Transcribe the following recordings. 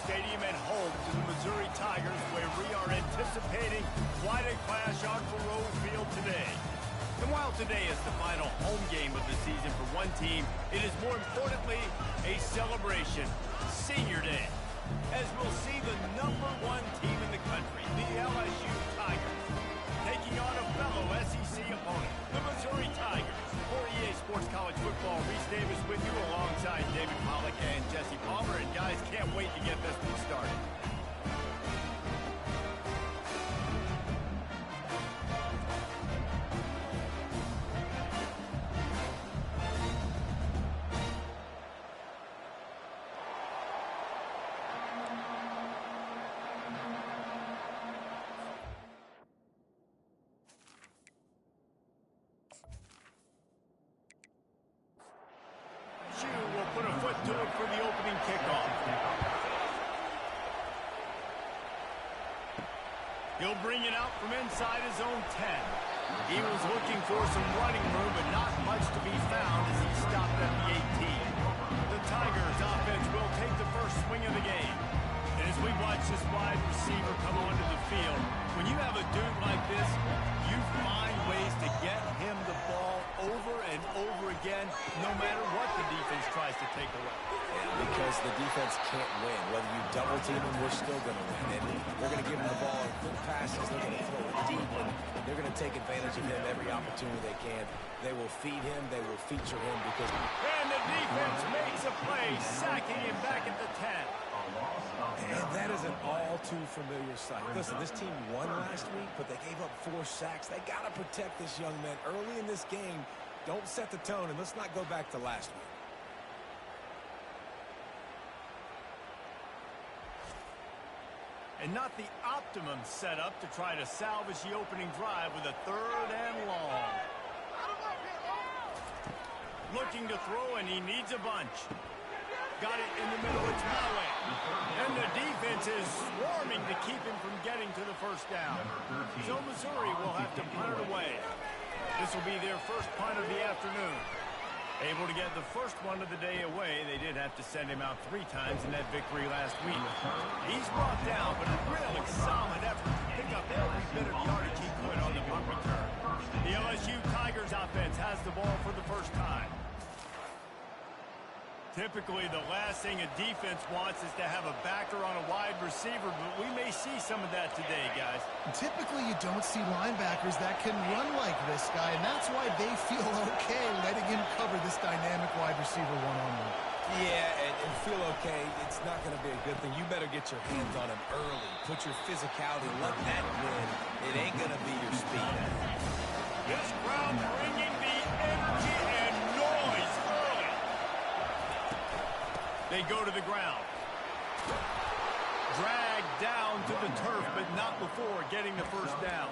Stadium and home to the Missouri Tigers, where we are anticipating quite a clash on Faroe Field today. And while today is the final home game of the season for one team, it is more importantly a celebration, Senior Day, as we'll see the #1 team in the country, the LSU Tigers, taking on a fellow SEC opponent, the Missouri Tigers. For EA Sports College Football, Reese Davis with you alongside David Pollack and Jesse Palmer. And guys, can't wait to get this one started. Will put a foot to it for the opening kickoff. He'll bring it out from inside his own 10. He was looking for some running room, but not much to be found as he stopped at the 18. The Tigers offense will take the first swing of the game. And as we watch this wide receiver come onto the field, when you have a dude like this, you find ways to get him the ball over and over again, no matter what the defense tries to take away. Yeah, because the defense can't win. Whether you double team him, we're still going to win. And they're going to give him the ball in quick passes. They're going to throw it deep, and they're going to take advantage of him every opportunity they can. They will feed him. They will feature him because... And the defense makes a play, sacking him back at the 10. And that is an all-too-familiar sight. Listen, this team won last week, but they gave up 4 sacks. They got to protect this young man early in this game. Don't set the tone, and let's not go back to last week. And not the optimum setup to try to salvage the opening drive with a 3rd and long. Looking to throw, and he needs a bunch. Got it in the middle, it's Maui. And the defense is swarming to keep him from getting to the first down. So Missouri will have to punt it away. This will be their first punt of the afternoon. Able to get the first one of the day away. They did have to send him out 3 times in that victory last week. He's brought down, but a really solid effort to pick up every bit of yardage he could on the punt return. The LSU Tigers offense has the ball for the first time. Typically, the last thing a defense wants is to have a backer on a wide receiver, but we may see some of that today, guys. Typically, you don't see linebackers that can run like this guy, and that's why they feel okay letting him cover this dynamic wide receiver one-on-one. Yeah, and feel okay, it's not going to be a good thing. You better get your hands on him early. Put your physicality, let that win. It ain't going to be your speed. This crowd bringing the energy and noise early. They go to the ground. Dragged down to the turf, but not before getting the first down.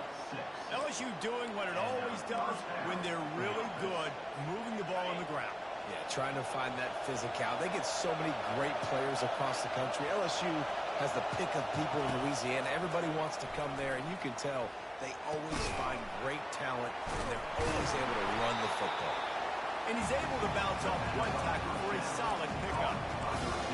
LSU doing what it always does when they're really good, moving the ball on the ground. Yeah, trying to find that physicality. They get so many great players across the country. LSU has the pick of people in Louisiana. Everybody wants to come there, and you can tell they always find great talent, and they're always able to run the football. And he's able to bounce off one tackle for a solid pickup.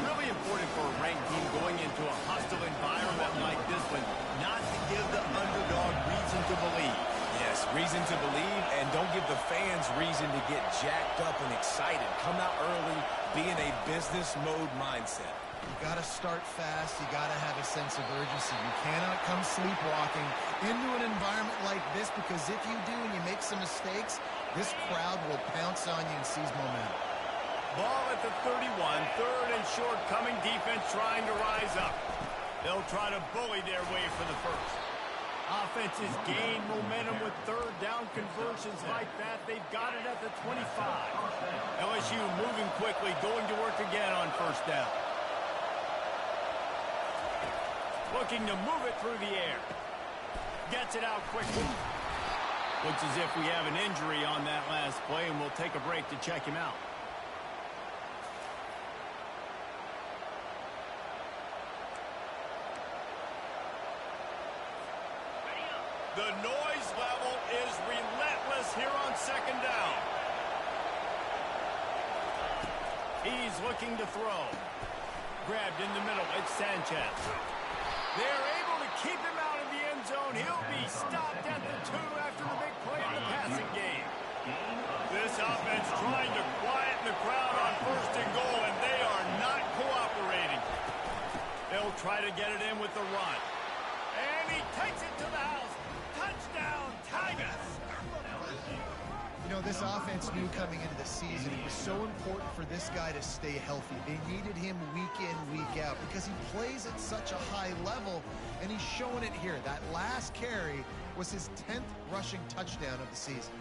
Really important for a ranked team going into a hostile environment like this one, not to give the underdog reason to believe. Yes, reason to believe, and don't give the fans reason to get jacked up and excited. Come out early, be in a business mode mindset. You got to start fast. You got to have a sense of urgency. You cannot come sleepwalking into an environment like this, because if you do and you make some mistakes, this crowd will pounce on you and seize momentum. Ball at the 31, 3rd and short, coming defense trying to rise up. They'll try to bully their way for the first. Offenses gain momentum with 3rd down conversions like that. They've got it at the 25. LSU moving quickly, going to work again on first down. Looking to move it through the air. Gets it out quickly. Looks as if we have an injury on that last play, and we'll take a break to check him out. The noise level is relentless here on 2nd down. He's looking to throw. grabbed in the middle. It's Sanchez. They're able to keep him out of the end zone. He'll be stopped at the 2 after the big play in the passing game. This offense trying to quieten the crowd on 1st and goal, and they are not cooperating. They'll try to get it in with the run. And he takes it to the house. Touchdown, Tigers! You know, this offense knew coming into the season it was so important for this guy to stay healthy. They needed him week in, week out because he plays at such a high level, and he's showing it here. That last carry was his 10th rushing touchdown of the season.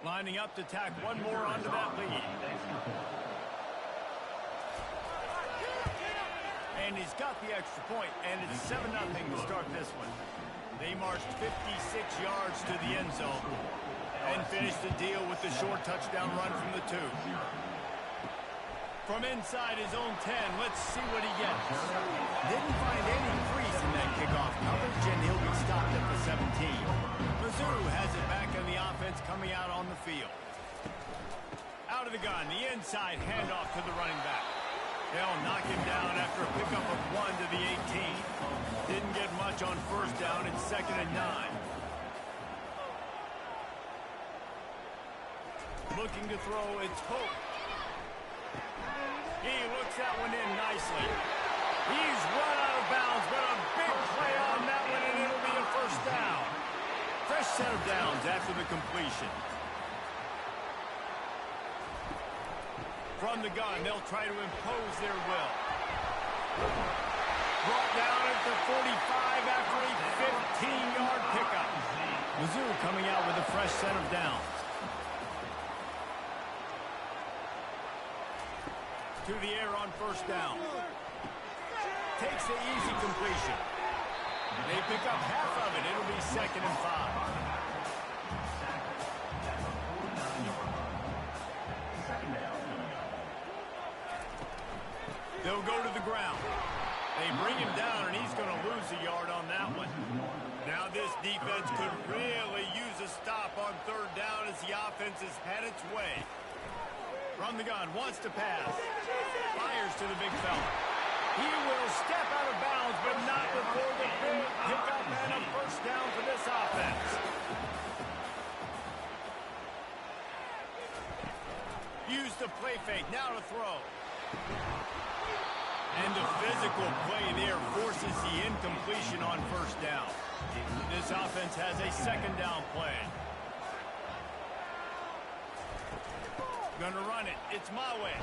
Lining up to tack one more onto that lead. And he's got the extra point, and it's 7-0 to start this one. They marched 56 yards to the end zone and finished the deal with the short touchdown run from the 2. From inside his own 10, let's see what he gets. Didn't find any crease in that kickoff coverage, and he'll be stopped at the 17. Mizzou has it back on the offense coming out on the field. Out of the gun, the inside handoff to the running back. They'll knock him down after a pickup of 1 to the 18. Didn't get much on 1st down. It's 2nd and 9. Looking to throw, it's Hope. He looks that one in nicely. He's run out of bounds, but a big play on that one, and it'll be a 1st down. Fresh set of downs after the completion. From the gun, they'll try to impose their will. Brought down at the 45 after a 15-yard pickup. Mizzou coming out with a fresh set of downs. To the air on 1st down. Takes the easy completion. They pick up half of it. It'll be 2nd and 5. They'll go to the ground. They bring him down, and he's going to lose a yard on that one. Now this defense could really use a stop on 3rd down as the offense has had its way. From the gun, wants to pass. Fires to the big fella. He will step out of bounds, but not before the big pickup and a 1st down for this offense. Use the play fake, now to throw. And the physical play there forces the incompletion on 1st down. This offense has a 2nd down play. Gonna run it. It's my way.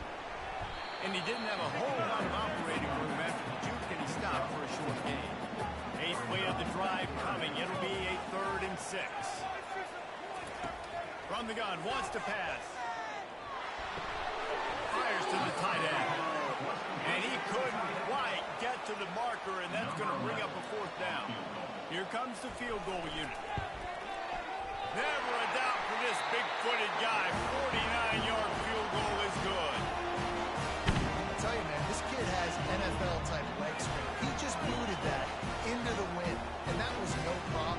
And he didn't have a whole lot of operating room after the juke, and he stopped for a short gain. 8th play of the drive coming. It'll be a 3rd and 6. From the gun, wants to pass. Fires to the tight end. And he couldn't quite get to the marker, and that's going to bring up a 4th down. Here comes the field goal unit. Never a doubt for this big-footed guy. 49-yard field goal is good. I tell you, man, this kid has NFL-type leg strength. He just booted that into the wind, and that was no problem.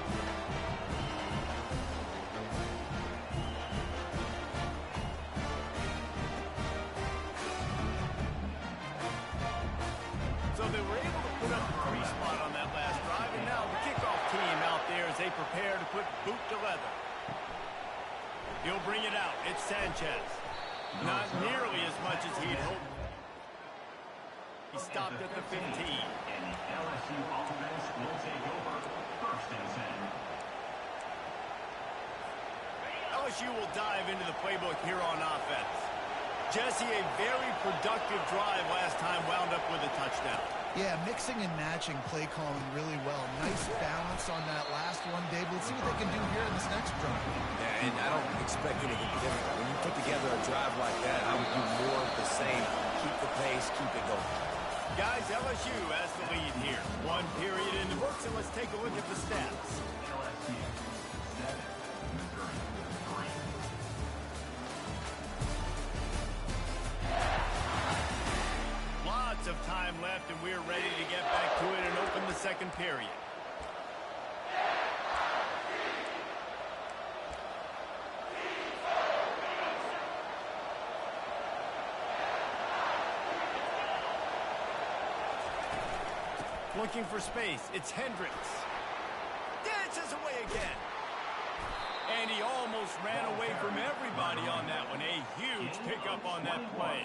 So they were able to put up a 3 spot on that last drive, and now the kickoff team out there as they prepare to put boot to leather. He'll bring it out. It's Sanchez. Not nearly as much as he'd hoped. He stopped at the 15. LSU offense will take over 1st and 10. LSU will dive into the playbook here on offense. Jesse, a very productive drive last time wound up with a touchdown. Yeah, mixing and matching play calling really well. Nice balance on that last one, Dave. Let's see what they can do here in this next drive. Yeah, and I don't expect anything different. When you put together a drive like that, I would do more of the same. Keep the pace, keep it going. Guys, LSU has the lead here. 1 period in the books, and let's take a look at the stats. LSU 7, Missouri 3. Lots of time left, and we're ready to get back to it and open the 2nd period. Looking for space. It's Hendricks. Dances away again. And he almost ran away from everybody on that one. A huge pickup on that play.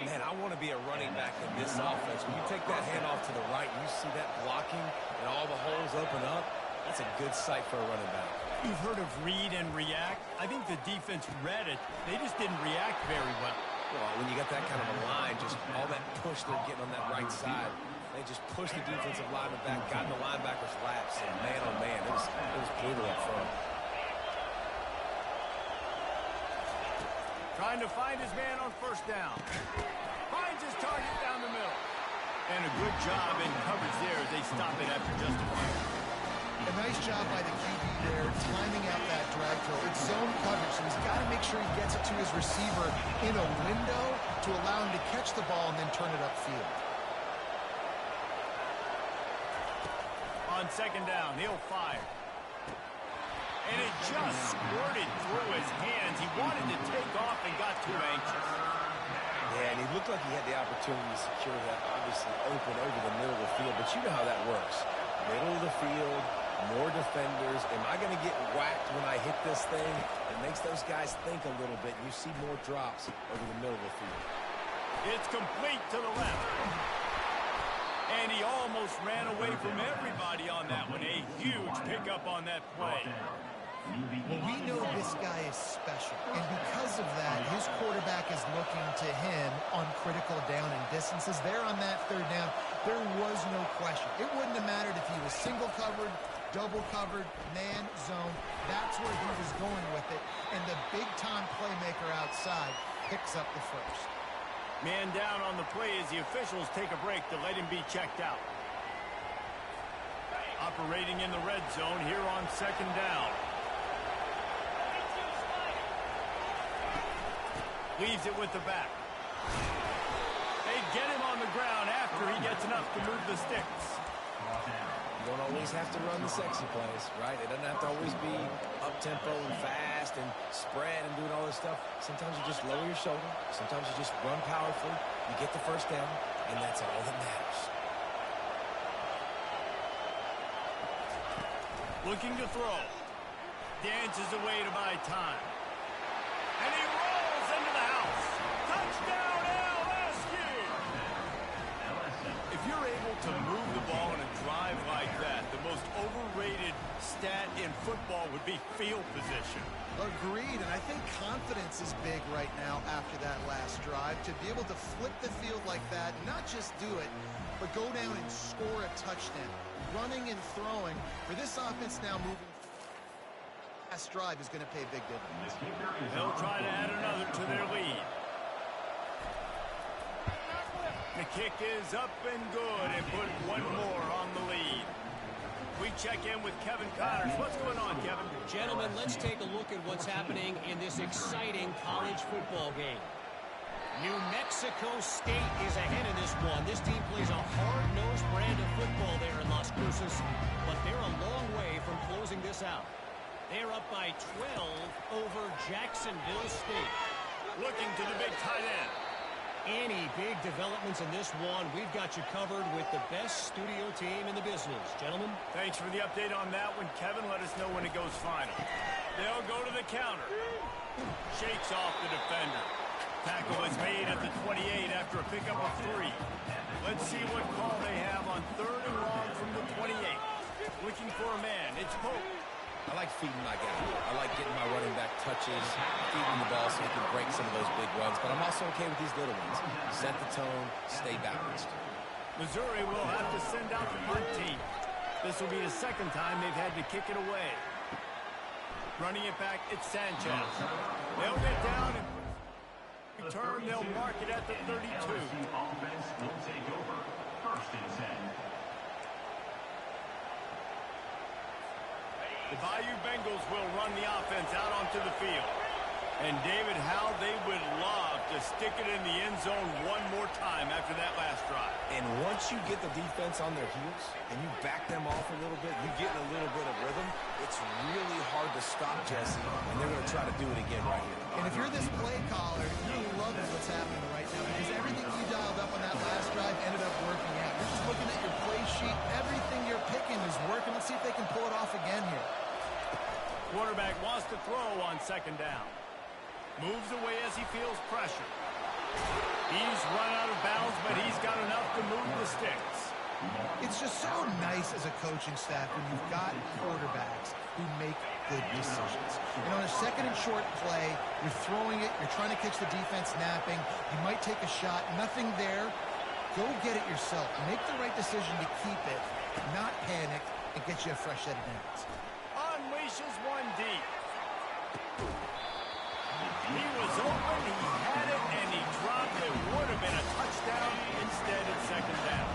Man, I want to be a running back in this offense. When you take that handoff to the right, and you see that blocking and all the holes open up, that's a good sight for a running back. You've heard of read and react. I think the defense read it. They just didn't react very well. Well, when you got that kind of a line, just all that push they're getting on that right side, they just pushed the defensive lineman back, got in the linebacker's laps, and man, oh man, it was brutal up front. Trying to find his man on first down. Finds his target down the middle. And a good job in coverage there as they stop it after just a moment. A nice job by the QB there, timing out that drag throw. It's zone coverage, so he's got to make sure he gets it to his receiver in a window to allow him to catch the ball and then turn it upfield. On second down, he'll fire. And it just squirted through his hands. He wanted to take off and got too anxious. Yeah, and he looked like he had the opportunity to secure that, obviously open over the middle of the field. But you know how that works. Middle of the field, more defenders. Am I going to get whacked when I hit this thing? It makes those guys think a little bit. You see more drops over the middle of the field. It's complete to the left. And he almost ran away from everybody on that one. A huge pickup on that play. Well, we know this guy is special, and because of that, his quarterback is looking to him on critical down and distances. There on that third down, there was no question. It wouldn't have mattered if he was single covered, double covered, man, zone. That's where he was going with it, and the big-time playmaker outside picks up the first. Man down on the play as the officials take a break to let him be checked out. Operating in the red zone here on second down. Leaves it with the back. They get him on the ground after he gets enough to move the sticks. You don't always have to run the sexy plays, right? It doesn't have to always be up-tempo and fast and spread and doing all this stuff. Sometimes you just lower your shoulder. Sometimes you just run powerfully. You get the first down, and that's all that matters. Looking to throw. Dances away to buy time. And he rolls into the house. Touchdown, LSU! If you're able to move the ball in a drive like that, the most overrated stat in football would be field position. Agreed, and I think confidence is big right now after that last drive. To be able to flip the field like that, not just do it, but go down and score a touchdown. Running and throwing, for this offense now moving last drive is going to pay big dividends. They'll try to add another to their lead. The kick is up and good and put one more on the lead. We check in with Kevin Connors. What's going on, Kevin? Gentlemen, let's take a look at what's happening in this exciting college football game. New Mexico State is ahead in this one. This team plays a hard-nosed brand of football there in Las Cruces, but they're a long way from closing this out. They're up by 12 over Jacksonville State. Looking to the big tight end. Any big developments in this one, we've got you covered with the best studio team in the business. Gentlemen? Thanks for the update on that one, Kevin. Let us know when it goes final. They'll go to the counter. Shakes off the defender. Tackle is made at the 28 after a pickup of 3. Let's see what call they have on third and long from the 28. Looking for a man. It's Pope. I like feeding my guy. I like getting my running back touches, feeding the ball so he can break some of those big runs. But I'm also okay with these little ones. Set the tone, stay balanced. Missouri will have to send out the punt team. This will be the second time they've had to kick it away. Running it back, it's Sanchez. They'll get down and return. They'll mark it at the 32. Offense will take over. First and 10. The Bayou Bengals will run the offense out onto the field. And David, how they would love to stick it in the end zone one more time after that last drive. And once you get the defense on their heels and you back them off a little bit, you get in a little bit of rhythm, it's really hard to stop Jesse, and they're going to try to do it again right here. And if you're this play caller, you're loving what's happening right now because everything you dialed up on that last drive ended up working out. You're just looking at your play sheet. Everything you're picking is working. Let's see if they can pull it off again here. Quarterback wants to throw on second down. Moves away as he feels pressure. He's run out of bounds, but he's got enough to move the sticks. It's just so nice as a coaching staff when you've got quarterbacks who make good decisions. And on a second and short play, you're throwing it, you're trying to catch the defense napping, you might take a shot, nothing there. Go get it yourself. Make the right decision to keep it, not panic, and get you a fresh set of downs. Unleashes one deep. He was open, he had it, and he dropped it. Would have been a touchdown. Instead, it's second down.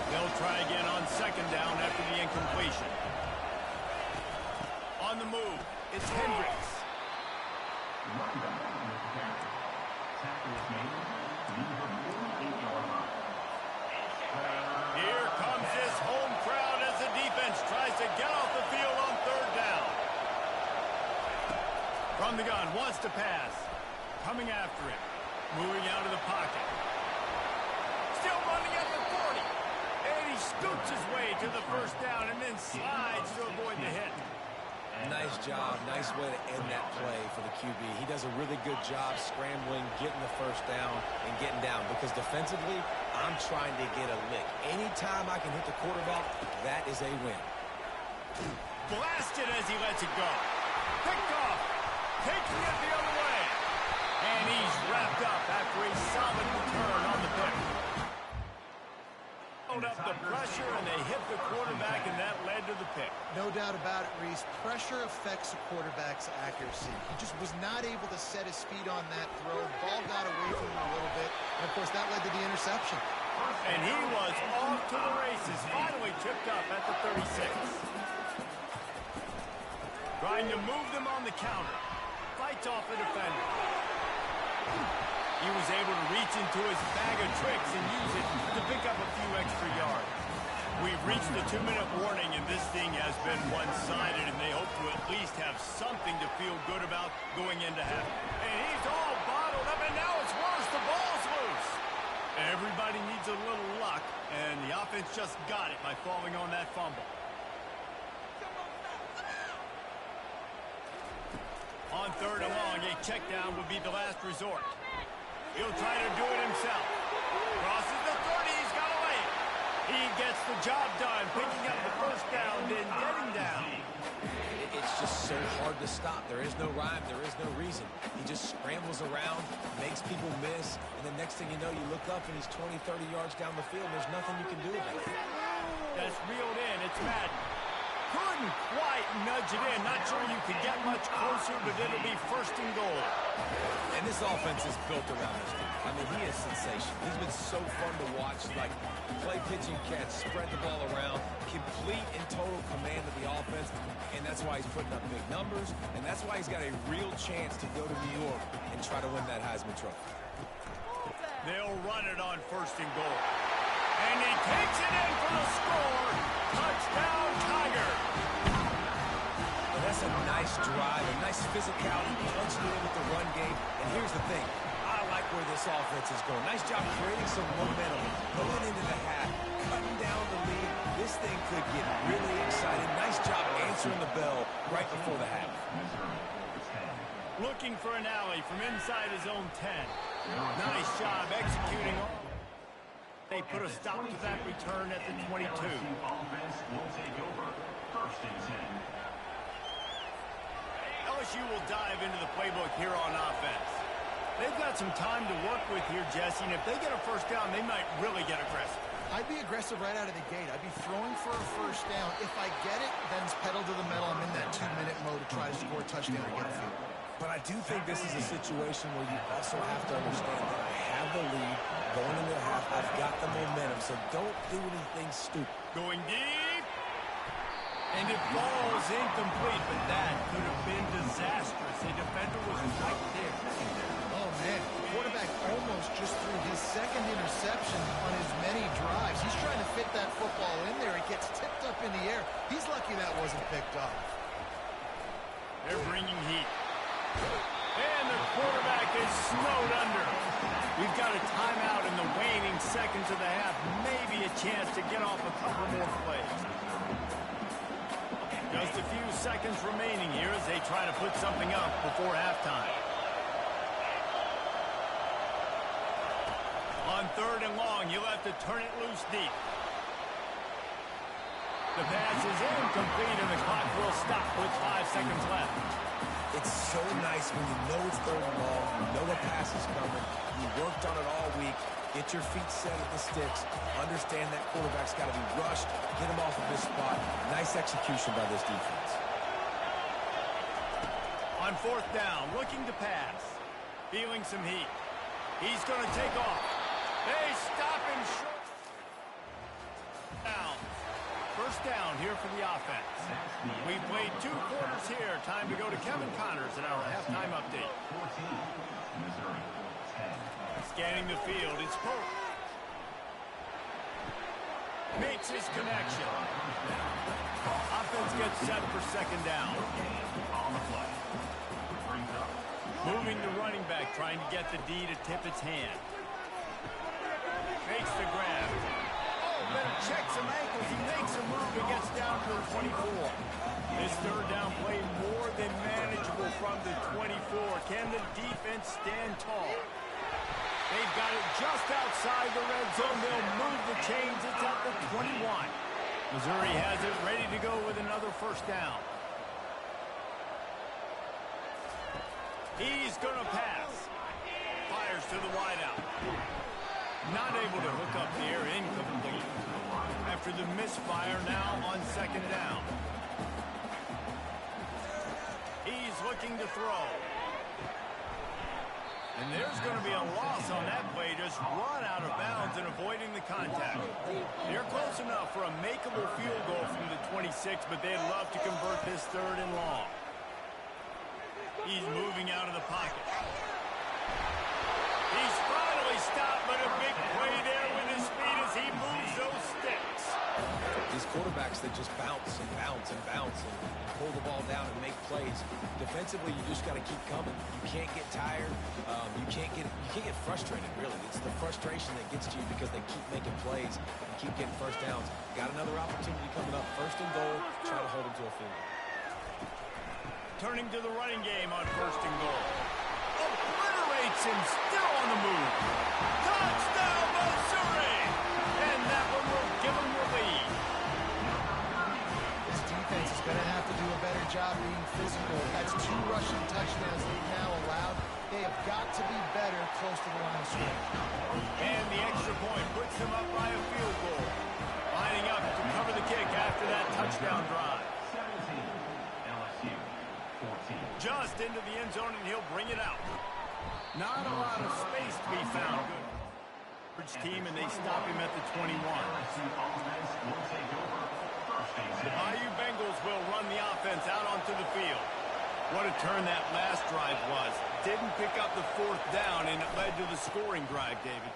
They'll try again on second down after the incompletion. On the move, it's Hendricks. Here comes his home crowd as the defense tries to get off the field on third down. From the gun, wants to pass. Coming after him. Moving out of the pocket. Still running at the 40. And he scoots his way to the first down and then slides to avoid the hit. Nice job. Nice way to end that play for the QB. He does a really good job scrambling, getting the first down, and getting down. Because defensively, I'm trying to get a lick. Anytime I can hit the quarterback, that is a win. Blasted as he lets it go. Picked off. Taking it the other way. And he's wrapped up after a solid return on the pick. Up the pressure, and they hit the quarterback, and that led to the pick. No doubt about it, Reese. Pressure affects a quarterback's accuracy. He just was not able to set his feet on that throw. Ball got away from him a little bit, and, of course, that led to the interception. And he was off to the races, finally tripped up at the 36. Trying to move them on the counter. Fights off the defender. He was able to reach into his bag of tricks and use it to pick up a few extra yards. We've reached the 2-minute warning, and this thing has been one-sided, and they hope to at least have something to feel good about going into half. And he's all bottled up, and now it's worse. The ball's loose. Everybody needs a little luck, and the offense just got it by falling on that fumble. On third and long, a check down would be the last resort. He'll try to do it himself. Crosses the 30, he's got away. He gets the job done, picking up the first down and getting down. It's just so hard to stop. There is no rhyme, there is no reason. He just scrambles around, makes people miss, and the next thing you know, you look up and he's 20, 30 yards down the field. There's nothing you can do about it. That's reeled in. It's Madden. Couldn't quite nudge it in. Not sure you could get much closer, but it'll be first and goal. And this offense is built around this dude. I mean, he is sensational. He's been so fun to watch. Like, play pitching catch, spread the ball around, complete and total command of the offense. And that's why he's putting up big numbers. And that's why he's got a real chance to go to New York and try to win that Heisman Trophy. They'll run it on first and goal. And he takes it in for the score. Touchdown, Tiger. Well, that's a nice drive, a nice physicality, punching it in with the run game. And here's the thing. I like where this offense is going. Nice job creating some momentum, going into the half, cutting down the lead. This thing could get really exciting. Nice job answering the bell right before the half. Looking for an alley from inside his own 10. Nice job executing. They put a stop to that return at the 22. LSU will dive into the playbook here on offense. They've got some time to work with here, Jesse, and if they get a first down, they might really get aggressive. I'd be aggressive right out of the gate. I'd be throwing for a first down. If I get it, then it's pedal to the metal. I'm in that 2-minute mode to try to score a touchdown or get a field goal. But I do think this is a situation where you also have to understand that I have the lead going into the half. I've got the momentum, so don't do anything stupid. Going deep. And it falls incomplete, but that could have been disastrous. A defender was right there. Oh, man. The quarterback almost just threw his second interception on his many drives. He's trying to fit that football in there. It gets tipped up in the air. He's lucky that wasn't picked up. They're bringing heat. And the quarterback is snowed under. We've got a timeout in the waning seconds of the half. Maybe a chance to get off a couple more plays. Just a few seconds remaining here as they try to put something up before halftime. On 3rd and long, you'll have to turn it loose deep. The pass is incomplete, and the clock will stop with 5 seconds left. It's so nice when you know it's 3rd and long, you know the pass is coming, you worked on it all week, get your feet set at the sticks, understand that quarterback's got to be rushed, get him off of this spot. Nice execution by this defense. On 4th down, looking to pass. Feeling some heat. He's going to take off. They stop him short. Down. 1st down here for the offense. We played 2 quarters here. Time to go to Kevin Connors in our halftime update. Scanning the field, it's Pope. Makes his connection. Offense gets set for 2nd down. Moving the running back, trying to get the D to tip its hand. Makes the grab. Oh, better check some ankles. He makes a move and gets down to the 24. This 3rd down play more than manageable from the 24. Can the defense stand tall? They've got it just outside the red zone. They'll move the chains. It's at the 21. Missouri has it ready to go with another 1st down. He's going to pass. Fires to the wideout. Not able to hook up the air, incomplete. After the misfire, now on 2nd down. He's looking to throw. And there's going to be a loss on that play. Just run out of bounds and avoiding the contact. They're close enough for a makeable field goal from the 26, but they'd love to convert this 3rd and long. He's moving out of the pocket. He's finally stopped, but a big play there with his speed as he moves those sticks. These quarterbacks, they just bounce and bounce and bounce and pull the ball down and make plays. Defensively, you just got to keep coming. You can't get tired. You can't get frustrated, really. It's the frustration that gets to you because they keep making plays and keep getting 1st downs. Got another opportunity coming up. 1st and goal. Try to hold them to a field. Turning to the running game on 1st and goal. Obliterates him, still on the move. Touchdown, Missouri! And that one will give him the lead. This defense is going to have to do a better job being physical. That's 2 rushing touchdowns they've now allowed. They have got to be better close to the line of scrimmage. And the extra point puts them up by a field goal. Lining up to cover the kick after that touchdown drive. 17, LSU, 14. Just into the end zone, and he'll bring it out. Not a lot of space to be found. Good team, and they stop him at the 21. LSU offense will take over. 1st and 10. The Bayou Bengals will run the offense out onto the field. What a turn that last drive was. Didn't pick up the 4th down, and it led to the scoring drive, David.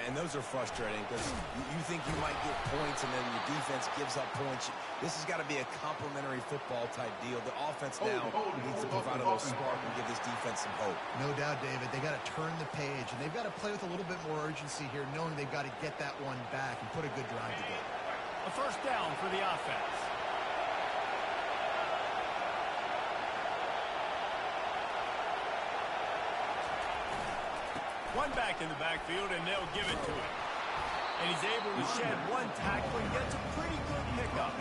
And those are frustrating because you think you might get points and then your defense gives up points. This has got to be a complementary football type deal. The offense now needs to provide a little spark and give this defense some hope. No doubt, David. They got to turn the page, and they've got to play with a little bit more urgency here, knowing they've got to get that one back and put a good drive together. A 1st down for the offense. One back in the backfield, and they'll give it to him. And he's able to shed 1 tackle and gets a pretty good pickup.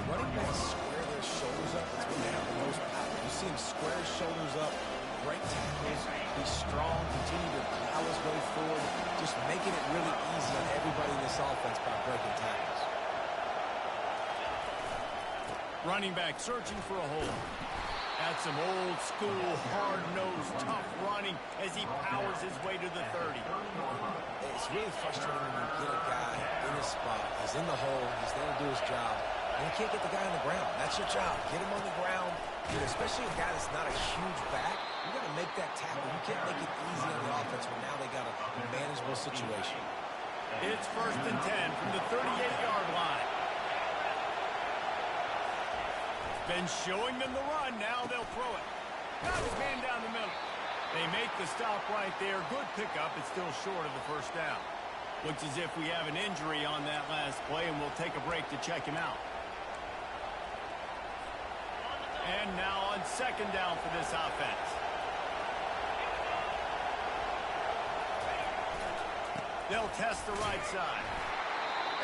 Running backs square their shoulders up. It's when they have the most power. You see him square his shoulders up, break tackles, be strong, continue to plow his way forward, just making it really easy on everybody in this offense by breaking tackles. Running back searching for a hole. That's some old school, hard-nosed, tough running as he powers his way to the 30. It's really frustrating when you get a guy in his spot. He's in the hole. He's there to do his job. And you can't get the guy on the ground. That's your job. Get him on the ground. You know, especially a guy that's not a huge back. You got to make that tackle. You can't make it easy on the offense when now they got a manageable situation. It's 1st and 10 from the 38-yard line. Been showing them the run. Now they'll throw it. Got his man down the middle. They make the stop right there. Good pickup. It's still short of the first down. Looks as if we have an injury on that last play, and we'll take a break to check him out. And now on second down for this offense. They'll test the right side.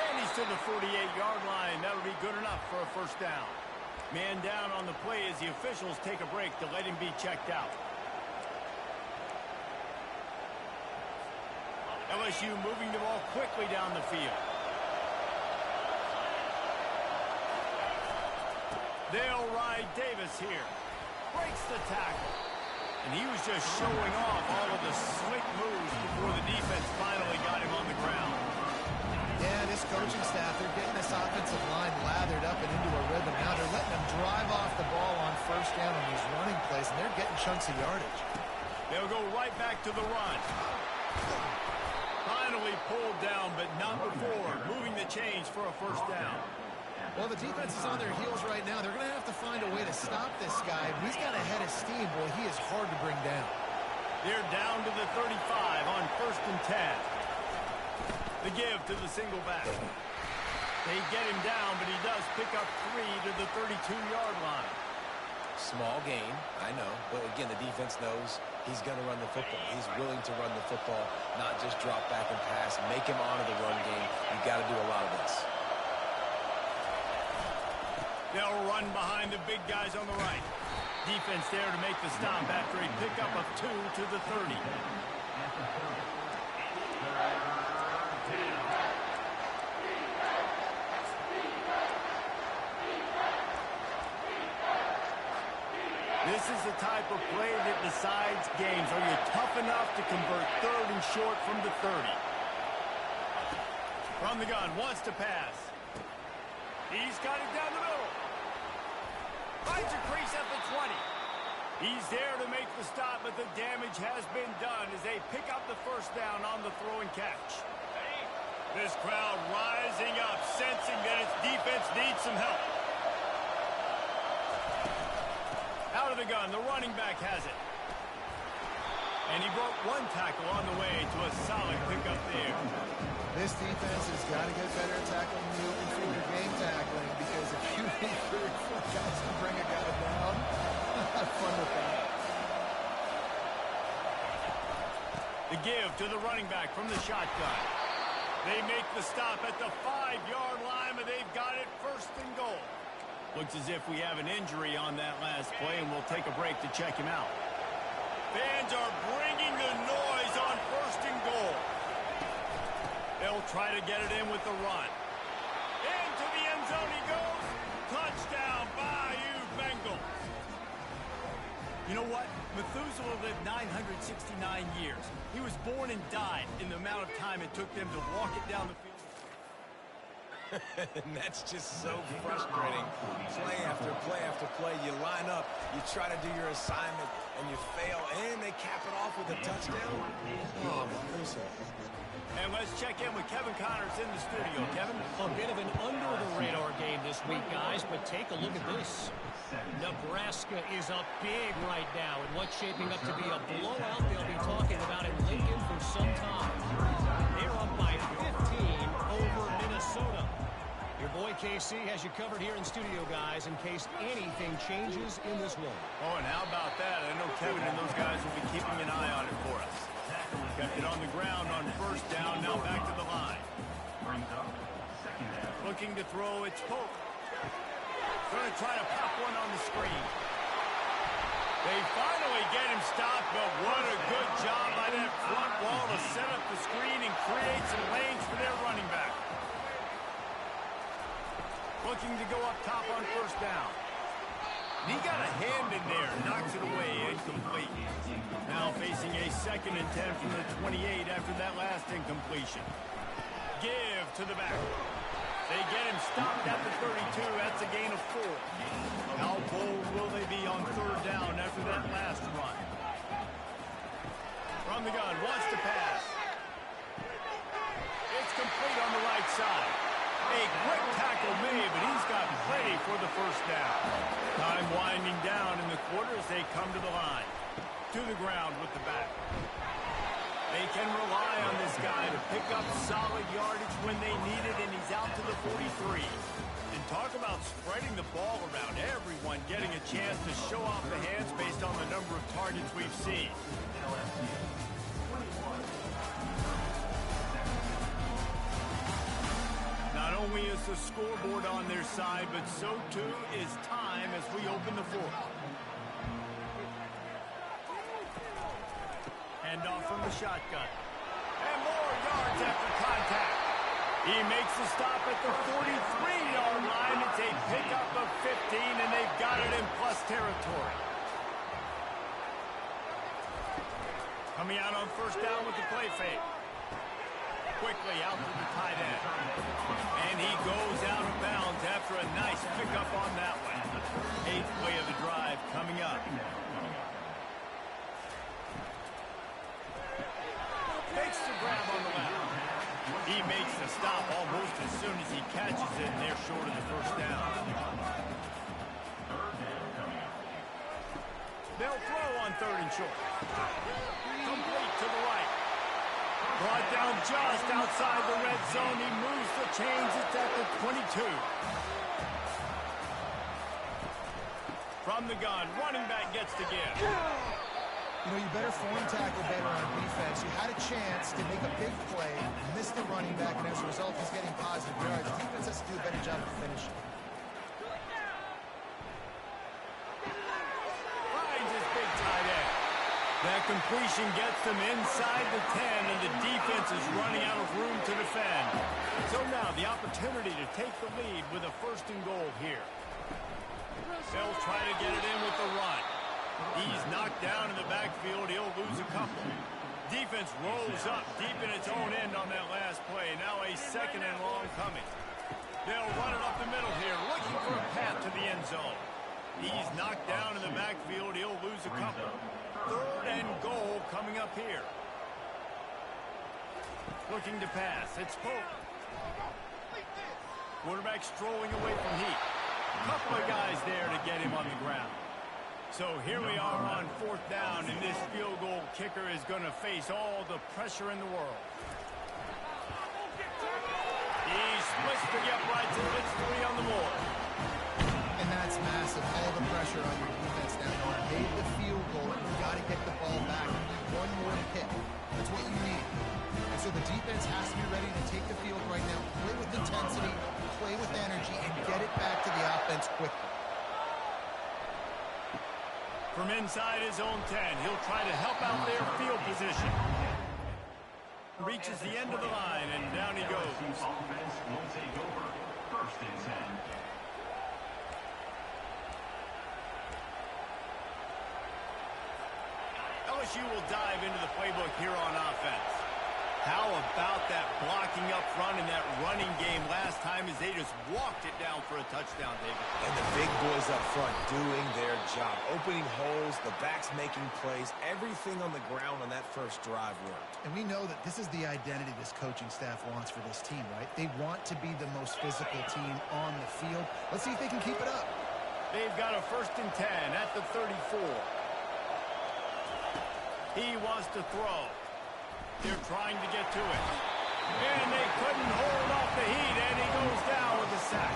And he's to the 48-yard line. That'll be good enough for a first down. Man down on the play as the officials take a break to let him be checked out. LSU moving the ball quickly down the field. They'll ride Davis here. Breaks the tackle. And he was just showing off all of the slick moves before the defense finally got him on the ground. Yeah, this coaching staff, they're getting this offensive line lathered up and into a rhythm. Now they're letting them drive off the ball on first down on these running plays, and they're getting chunks of yardage. They'll go right back to the run. Finally pulled down, but not before. Moving the chains for a first down. Well, the defense is on their heels right now. They're going to have to find a way to stop this guy. He's got a head of steam. Boy, he is hard to bring down. They're down to the 35 on 1st and 10. The give to the single back. They get him down, but he does pick up 3 to the 32-yard line. Small gain, I know. But again, the defense knows he's going to run the football. He's willing to run the football, not just drop back and pass. Make him honor the run game. You've got to do a lot of this. They'll run behind the big guys on the right. Defense there to make the stop after a pickup of 2 to the 30. This is the type of play that decides games. Are you tough enough to convert 3rd and short from the 30? From the gun, wants to pass. He's got it down the middle. Finds a crease at the 20. He's there to make the stop, but the damage has been done as they pick up the first down on the throw and catch. This crowd rising up, sensing that its defense needs some help. Out of the gun, the running back has it. And he broke 1 tackle on the way to a solid pickup there. This defense has got to get better at tackling the open field or game tackling, because if you need 3 or 4 guys to bring a guy down, have fun with that. The give to the running back from the shotgun. They make the stop at the 5-yard line, but they've got it 1st and goal. Looks as if we have an injury on that last play, and we'll take a break to check him out. Fans are bringing the noise on 1st and goal. They'll try to get it in with the run. Into the end zone he goes. Touchdown, Bayou Bengals. You know what? Methuselah lived 969 years. He was born and died in the amount of time it took them to walk it down the field. And that's just so frustrating. Play after play after play. You line up, you try to do your assignment, and you fail, and they cap it off with a touchdown. Oh, Pincer. And let's check in with Kevin Connors in the studio. Kevin? A bit of an under-the-radar game this week, guys, but take a look at this. Nebraska is up big right now in what's shaping up to be a blowout they'll be talking about in Lincoln for some time. They're up by 15 over Minnesota. Your boy KC has you covered here in studio, guys, in case anything changes in this one. Oh, and how about that? I know Kevin and those guys will be keeping an eye on it for us. Kept it on the ground on 1st down, now back to the line. Looking to throw, it's Pope. Going to try to pop one on the screen. They finally get him stopped, but what a good job by that front wall to set up the screen and create some lanes for their running back. Looking to go up top on 1st down. He got a hand in there, knocks it away, incomplete. Now facing a 2nd and 10 from the 28 after that last incompletion. Give to the back. They get him stopped at the 32. That's a gain of 4. How bold will they be on 3rd down after that last run? From the gun, wants to pass. It's complete on the right side. A quick tackle made, but he's got plenty for the 1st down. Time winding down in the quarter as they come to the line. To the ground with the back. They can rely on this guy to pick up solid yardage when they need it, and he's out to the 43. And talk about spreading the ball around. Everyone getting a chance to show off the hands based on the number of targets we've seen. Not only is the scoreboard on their side, but so too is time as we open the fourth. Hand off from the shotgun. And more yards after contact. He makes the stop at the 43-yard line. It's a pickup of 15, and they've got it in plus territory. Coming out on first down with the play fake. Quickly out to the tight end. And he goes out of bounds after a nice pickup on that one. 8th play of the drive coming up. Makes the grab on the left. He makes the stop almost as soon as he catches it, and they're short of the first down. They'll throw on 3rd and short. Complete to the right. Brought down just outside the red zone. He moves the chains. It's at the 22. From the gun, running back gets to give. You know, you better form tackle better on defense. You had a chance to make a big play, missed the running back, and as a result, he's getting positive yards. Defense has to do a better job of finishing. Finds his big tight end. That completion gets them inside the 10, and the defense is running out of room to defend. So now the opportunity to take the lead with a 1st and goal here. They'll try to get it in with the run. He's knocked down in the backfield. He'll lose a couple. Defense rolls up deep in its own end on that last play. Now a 2nd and long coming. They'll run it up the middle here, looking for a path to the end zone. He's knocked down in the backfield. He'll lose a couple. 3rd and goal coming up here. Looking to pass. It's Pope. Quarterback strolling away from heat. A couple of guys there to get him on the ground. So here we are on 4th down, and this field goal kicker is going to face all the pressure in the world. He splits the uprights and hits 3 on the board. And that's massive. All the pressure on your defense now. You made the field goal. You got to get the ball back. You need one more hit. That's what you need. And so the defense has to be ready to take the field right now, play with intensity, play with energy, and get it back to the offense quickly. From inside his own 10, he'll try to help out their field position. Reaches the end of the line, and down he goes. Offense will take over. 1st and 10. LSU will dive into the playbook here on offense. How about that blocking up front and that running game last time as they just walked it down for a touchdown, David? And the big boys up front doing their job. Opening holes, the backs making plays. Everything on the ground on that first drive worked. And we know that this is the identity this coaching staff wants for this team, right? They want to be the most physical team on the field. Let's see if they can keep it up. They've got a 1st and 10 at the 34. He wants to throw. They're trying to get to it. And they couldn't hold off the heat, and he goes down with a sack.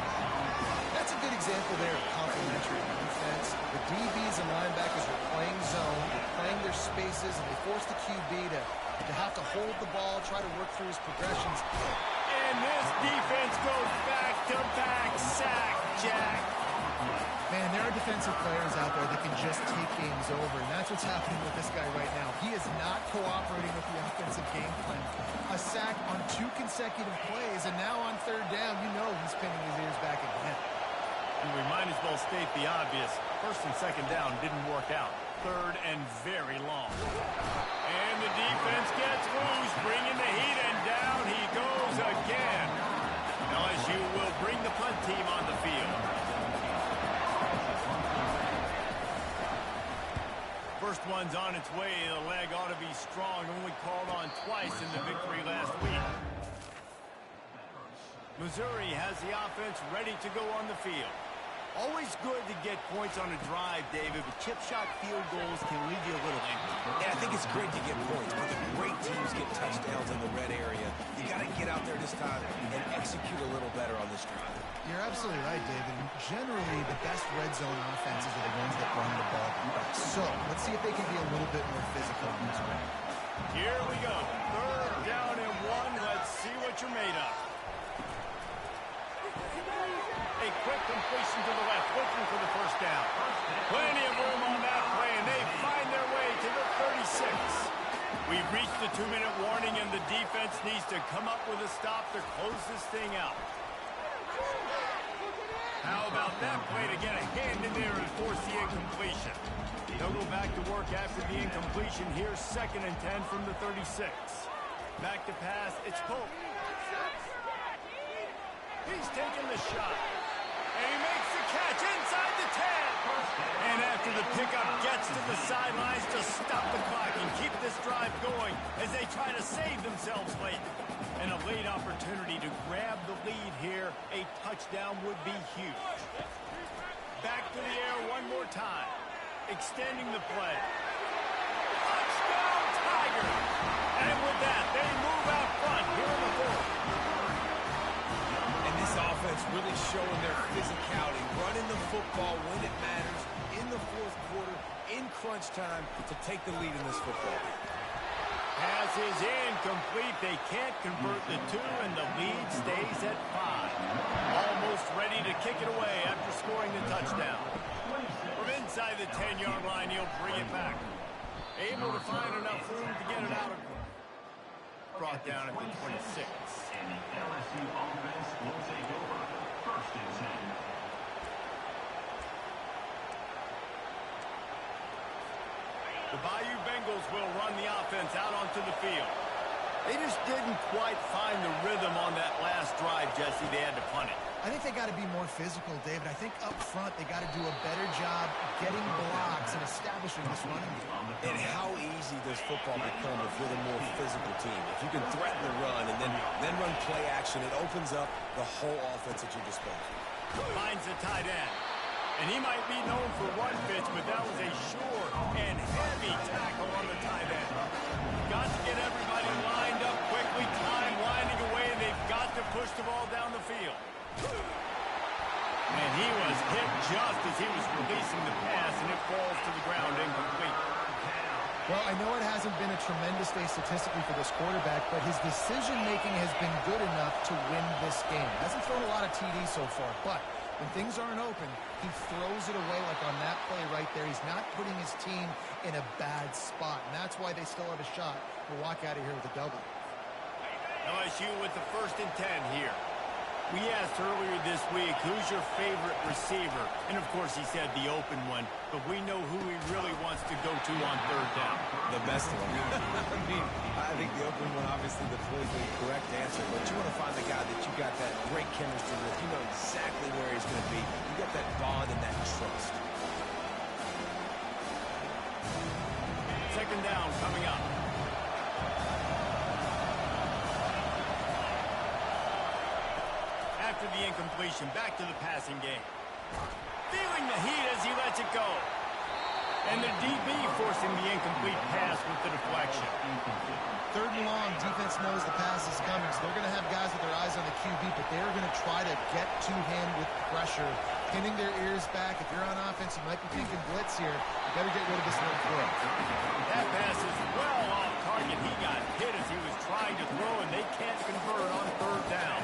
That's a good example there of complementary defense. The DBs and linebackers are playing zone, they're playing their spaces, and they force the QB to have to hold the ball, try to work through his progressions. And this defense goes back-to-back sack, Jack. Man, there are defensive players out there that can just take games over, and that's what's happening with this guy right now. He is not cooperating with the offensive game plan. A sack on 2 consecutive plays, and now on 3rd down, you know he's pinning his ears back again. And we might as well state the obvious. 1st and 2nd down didn't work out. 3rd and very long. And the defense gets loose, bringing the heat, and down he goes again. LSU will bring the punt team on the field. First one's on its way. The leg ought to be strong. Only called on twice in the victory last week. Missouri has the offense ready to go on the field. Always good to get points on a drive, David, but chip shot field goals can leave you a little angry. Yeah, I think it's great to get points, but the great teams get touchdowns in the red area. You got to get out there this time and execute a little better on this drive. You're absolutely right, David. Generally, the best red zone offenses are the ones that run the ball. So, let's see if they can be a little bit more physical in this one. Here we go. 3rd down and 1. Let's see what you're made of. A quick completion to the left, looking for the first down. Plenty of room on that play, and they find their way to the 36. We've reached the 2-minute warning, and the defense needs to come up with a stop to close this thing out. How about that play to get a hand in there and force the incompletion? They'll go back to work after the incompletion. Here's 2nd and 10 from the 36. Back to pass, it's Pope. He's taking the shot. And he makes the catch inside the 10. And after the pickup gets to the sidelines to stop the clock and keep this drive going as they try to save themselves late. And a late opportunity to grab the lead here. A touchdown would be huge. Back to the air one more time. Extending the play. Touchdown, Tigers! And with that, they move out front here in the 4th. And this offense really showing their physicality, running the football when it matters, in the 4th quarter, in crunch time, to take the lead in this football game. Pass is incomplete. They can't convert the 2, and the lead stays at 5. Almost ready to kick it away after scoring the touchdown. From inside the 10-yard line, he'll bring it back. Able to find enough room to get it out of. Brought down at the 26. And the LSU offense will take over 1st and 10. The Bayou Bengals will run the offense out onto the field. They just didn't quite find the rhythm on that last drive, Jesse. They had to punt it. I think they got to be more physical, David. I think up front they got to do a better job getting blocks and establishing this running game. And how easy does football become if you're the more physical team? If you can threaten the run and then run play action, it opens up the whole offense at your disposal. Finds the tight end. And he might be known for run fits, but that was a short and heavy tackle on the tight end. Got to get everybody lined up quickly, time winding away, and they've got to push the ball down the field. And he was hit just as he was releasing the pass, and it falls to the ground incomplete. Well, I know it hasn't been a tremendous day statistically for this quarterback, but his decision-making has been good enough to win this game. Hasn't thrown a lot of TDs so far, but when things aren't open, he throws it away like on that play right there. He's not putting his team in a bad spot, and that's why they still have a shot to walk out of here with a double. LSU with the 1st and 10 here. We asked earlier this week, who's your favorite receiver? And, of course, he said the open one, but we know who he really wants to go to on 3rd down. The best one. I think the open one, obviously, the politically correct answer, but you want to find the guy that you got that great chemistry with. You know exactly where he's going to be. You got that bond and that trust. 2nd down coming up. After the incompletion, back to the passing game. Feeling the heat as he lets it go. And the DB forcing the incomplete pass with the deflection. 3rd and long, defense knows the pass is coming, so they're going to have guys with their eyes on the QB, but they're going to try to get to him with pressure, pinning their ears back. If you're on offense, you might be thinking blitz here. You better get rid of this little throw. That pass is well off target. He got hit as he was trying to throw, and they can't convert on 3rd down.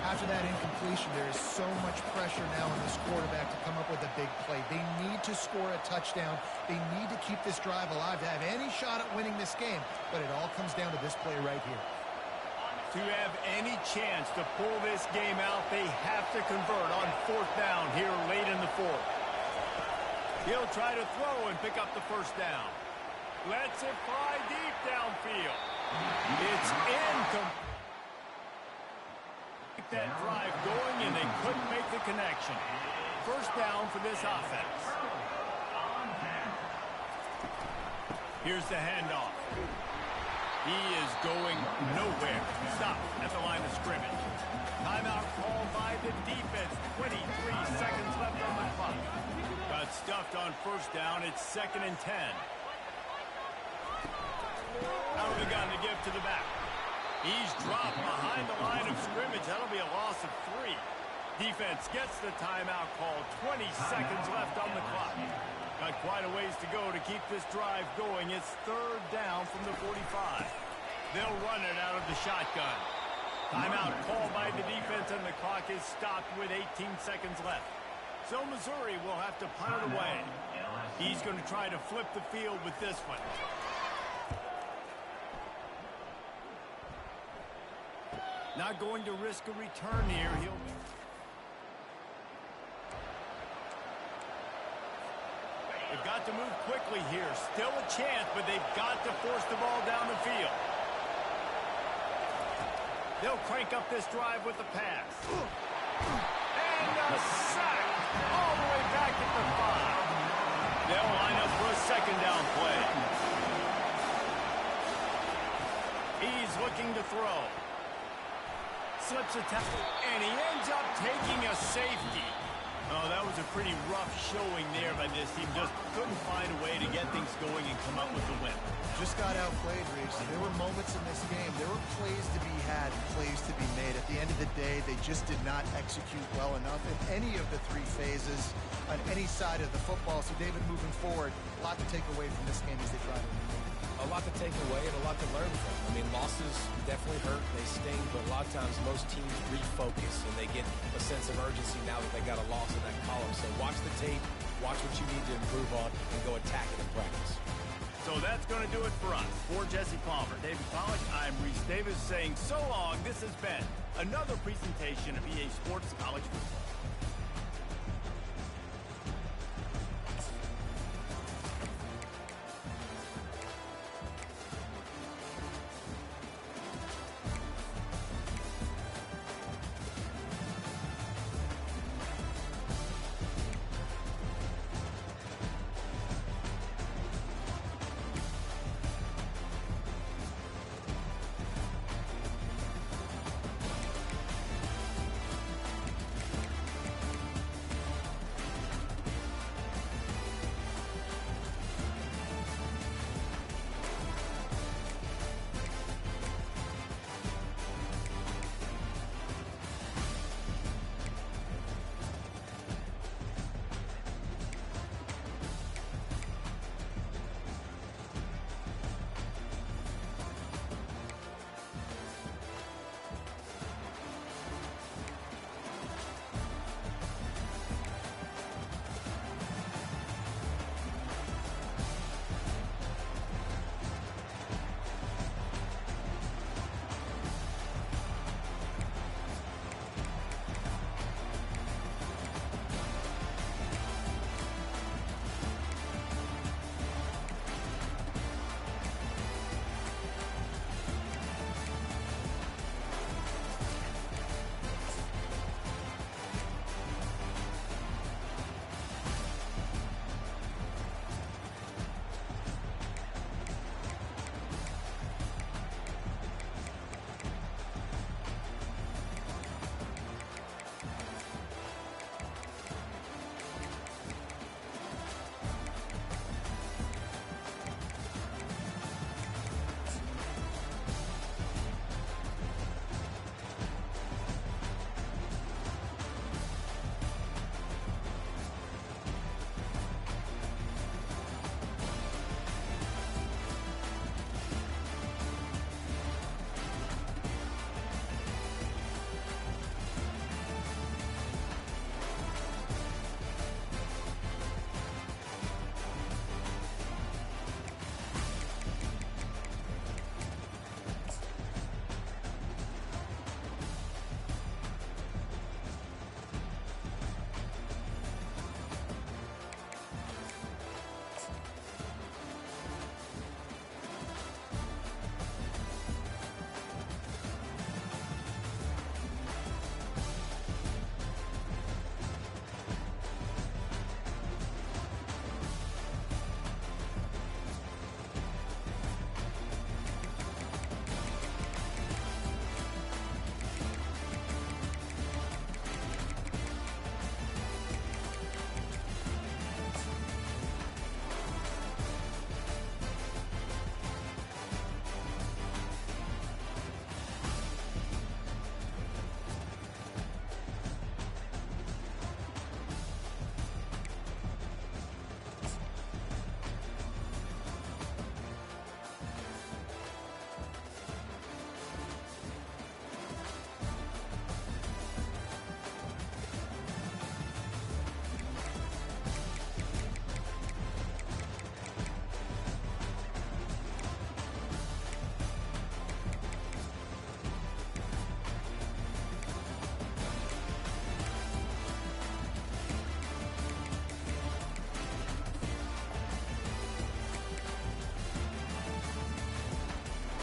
After that incompletion, there is so much pressure now on this quarterback to come up with a big play. They need to score a touchdown. They need to keep this drive alive to have any shot at winning this game. But it all comes down to this play right here. To have any chance to pull this game out, they have to convert on 4th down here late in the 4th. He'll try to throw and pick up the 1st down. Lets it fly deep downfield. It's incomplete. That drive going, and they couldn't make the connection. 1st down for this offense. Here's the handoff. He is going nowhere. Stop at the line of scrimmage. Timeout called by the defense. 23 seconds left on the clock. Got stuffed on first down. It's 2nd and 10. Out of the gun to give to the back. He's dropped behind the line of scrimmage. That'll be a loss of 3. Defense gets the timeout call. 20 seconds left on the clock. Got quite a ways to go to keep this drive going. It's 3rd down from the 45. They'll run it out of the shotgun. Timeout called by the defense, and the clock is stopped with 18 seconds left. So Missouri will have to punt it away. He's going to try to flip the field with this one. Not going to risk a return here. They've got to move quickly here. Still a chance, but they've got to force the ball down the field. They'll crank up this drive with the pass. And a sack all the way back at the 5. They'll line up for a 2nd down play. He's looking to throw. Slips a tackle, and he ends up taking a safety. Oh, that was a pretty rough showing there by this team. Just couldn't find a way to get things going and come up with the win. Just got outplayed, Reeves. There were moments in this game. There were plays to be had, plays to be made. At the end of the day, they just did not execute well enough in any of the 3 phases on any side of the football. So, David, moving forward, a lot to take away from this game as they try to win. A lot to take away and a lot to learn from. I mean, losses definitely hurt. They sting, but a lot of times most teams refocus and they get a sense of urgency now that they got a loss in that column. So watch the tape, watch what you need to improve on, and go attack it in practice. So that's going to do it for us. For Jesse Palmer, David Pollack, I'm Reese Davis saying so long. This has been another presentation of EA Sports College Football.